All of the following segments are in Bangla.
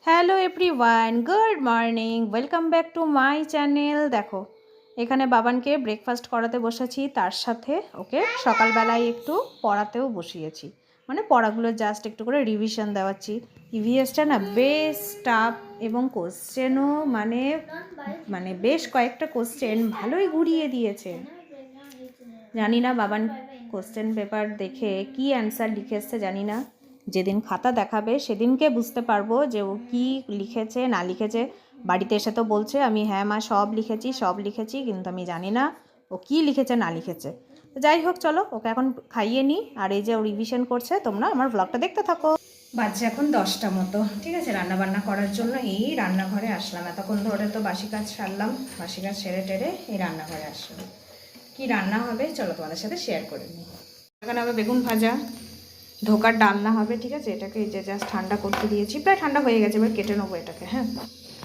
Hello everyone, good morning, welcome back to my channel. দেখো এখানে বাবানকে ব্রেকফাস্ট করাতে বসেছি, তার সাথে ওকে সকালবেলায় একটু পড়াতেও বসিয়েছি। মানে পড়াগুলো জাস্ট একটু করে রিভিশন দেওয়াচ্ছি। ইভিএসটা না বেশ টাফ এবং কোশ্চেনও মানে মানে বেশ কয়েকটা কোশ্চেন ভালোই ঘুরিয়ে দিয়েছে। জানি না বাবান কোশ্চেন পেপার দেখে কি অ্যান্সার লিখেছে জানি না। যেদিন খাতা দেখাবে সেদিনকে বুঝতে পারবো যে ও কী লিখেছে না লিখেছে। বাড়িতে এসে তো বলছে আমি হ্যাঁ মা সব লিখেছি, কিন্তু আমি জানি না ও কী লিখেছে না লিখেছে। তো যাই হোক, চলো ওকে এখন খাইয়ে নিই, আর এই যে ও রিভিশন করছে তোমরা আমার ব্লগটা দেখতে থাকো। বাজছে এখন 10টা মতো, ঠিক আছে। রান্নাবান্না করার জন্য এই রান্নাঘরে আসলাম। এতক্ষণ ধরে তো বাসি কাজ সারলাম, বাসি কাজ সেরে টেরে এই রান্নাঘরে আসলাম। কি রান্না হবে চলো তোমাদের সাথে শেয়ার করে নিই। এখানে হবে বেগুন ভাজা, ধোকার ডালনা হবে, ঠিক আছে। এটাকে এই যে জাস্ট ঠান্ডা করতে দিয়েছি, প্রায় ঠান্ডা হয়ে গেছে, এবার কেটে নেবো এটাকে। হ্যাঁ,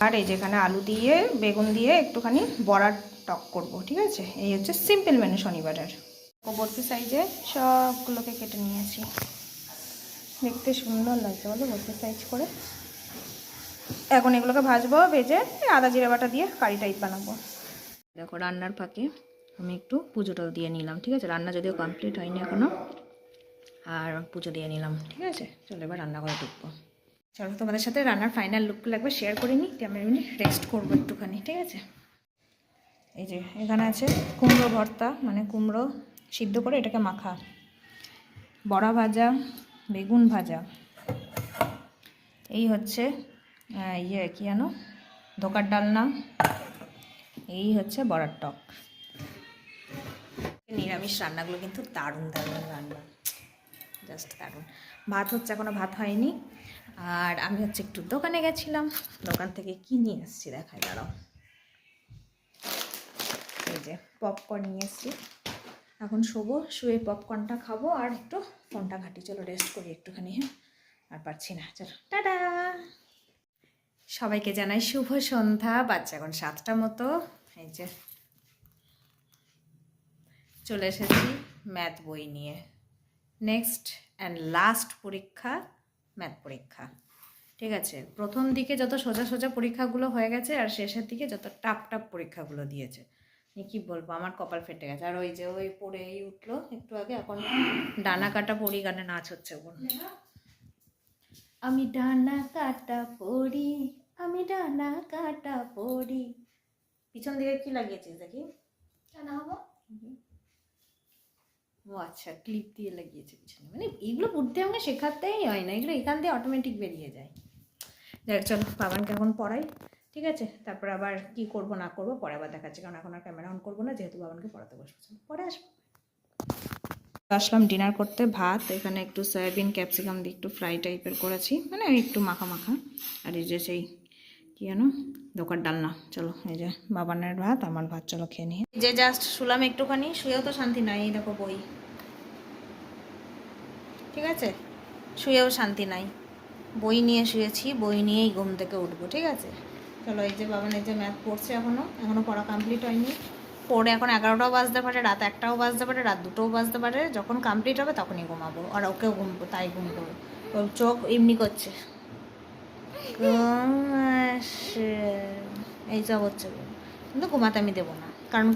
আর এই যেখানে আলু দিয়ে বেগুন দিয়ে একটুখানি বড়ার টক করব, ঠিক আছে। এই হচ্ছে সিম্পল মেনু শনিবারের। বর্তি সাইজে সবগুলোকে কেটে নিয়েছি, দেখতে সুন্দর লাগছে বলো বর্তি সাইজ করে। এখন এগুলোকে ভাজবো, ভেজে আদা জিরে বাটা দিয়ে কারি টাইপ বানাবো। দেখো রান্নার ফাঁকে আমি একটু পুজোটাও দিয়ে নিলাম, ঠিক আছে। রান্না যদিও কমপ্লিট হয়নি এখনও, আর পুজো দিয়ে নিলাম, ঠিক আছে। চলো এবার রান্নাঘরে ঢুকবো। চলো তোমাদের সাথে রান্নার ফাইনাল লুকগুলো একবার শেয়ার করে নিই, আমি এমনি রেস্ট করবো একটুখানি, ঠিক আছে। এই যে এখানে আছে কুমড়ো ভর্তা, মানে কুমড়ো সিদ্ধ করে এটাকে মাখা, বড়া ভাজা, বেগুন ভাজা, এই হচ্ছে কি জানো ধোকার ডালনা, এই হচ্ছে বড়ার টক। নিরামিষ রান্নাগুলো কিন্তু দারুণ দারুণ রান্না, জাস্ট দারুণ। ভাত হচ্ছে, এখনও ভাত হয়নি। আর আমি হচ্ছে একটু দোকানে গেছিলাম, দোকান থেকে কি নিয়ে এসেছি দেখায়, দাঁড়াও। এই যে পপকর্ন নিয়ে এসেছি, এখন শোবো, শুয়ে পপকর্নটা খাবো আর একটু ফোনটা ঘাঁটি। চলো রেস্ট করি একটুখানি, হ্যাঁ আর পারছি না, চলো টাটা। সবাইকে জানাই শুভ সন্ধ্যা। বাচ্চা এখন 7টা মতো। এই যে চলে এসেছি ম্যাথ বই নিয়ে। নেক্সট অ্যান্ড লাস্ট পরীক্ষা ম্যাথ পরীক্ষা, ঠিক আছে। প্রথম দিকে যত সোজা সোজা পরীক্ষাগুলো হয়ে গেছে, আর শেষের দিকে যত টাফ টাফ পরীক্ষাগুলো দিয়েছে, কি বলবো, আমার কপাল ফেটে গেছে। আর ওই যে ওই পড়েই উঠলো একটু আগে, এখন ডানা কাটা পড়ি গানে নাচ হচ্ছে বোন। আমি ডানা কাটা পড়ি, আমি ডানা কাটা পড়ি। পিছন দিকে কি লাগিয়েছিস দেখি? ডানা হবো। ও আচ্ছা, ক্লিপ দিয়ে লাগিয়েছে পিছনে। মানে এগুলো বুদ্ধি আমাকে শেখাতেই হয় না, এগুলো এখান দিয়ে অটোমেটিক বেরিয়ে যায়। যাই চলো বাবানকে এখন পড়াই, ঠিক আছে। তারপর আবার কি করব না করব পরে আবার দেখাচ্ছি, কারণ এখন আর ক্যামেরা অন করবো না, যেহেতু বাবানকে পড়াতে বসবো। পরে আসবো। আসলাম ডিনার করতে। ভাত এখানে একটু সয়াবিন ক্যাপসিকাম দিয়ে একটু ফ্রাই টাইপের করেছি, মানে একটু মাখা মাখা। আর এই যে সেই কি জানো দোকান ডালনা। চলো এই যে বাবানের ভাত, আমার ভাত, চলো খেয়ে নিয়ে। যে জাস্ট শুলাম একটুখানি, শুয়েও তো শান্তি নাই। এই দেখো বই, ঠিক আছে, শুয়েও শান্তি নাই। বই নিয়ে শুয়েছি, বই নিয়েই ঘুম থেকে উঠবো, ঠিক আছে। চলো এই যে বাবানের যে ম্যাথ পড়ছে, এখনও পড়া কমপ্লিট হয়নি। পড়ে এখন 11টাও বাজতে পারে, রাত 1টাও বাজতে পারে, রাত 2টোও বাজতে পারে। যখন কমপ্লিট হবে তখনই ঘুমাবো, আর ওকেও ঘুমবো, তাই ঘুম করবো। ওর চোখ এমনি করছে, এইসব হচ্ছে, কিন্তু ঘুমাতে আমি দেবো না, কারণ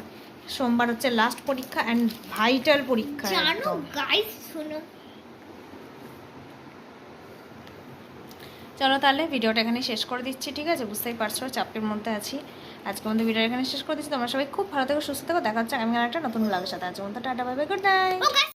সোমবার হচ্ছে লাস্ট পরীক্ষা অ্যান্ড ভাইটাল পরীক্ষা। জানো গাইস, শোনো, চলো তাহলে ভিডিওটা এখানে শেষ করে দিচ্ছি, ঠিক আছে। বুঝতেই পারছো চাপের মধ্যে আছি। আজকে আমাদের ভিডিওটা এখানে শেষ করে দিচ্ছি। তোমরা সবাই খুব ভালো থেকো, সুস্থ থেকো। দেখা হচ্ছে আমি আর একটা নতুন ব্লগের সাথে। আজকের মতো tata, bye bye, good night.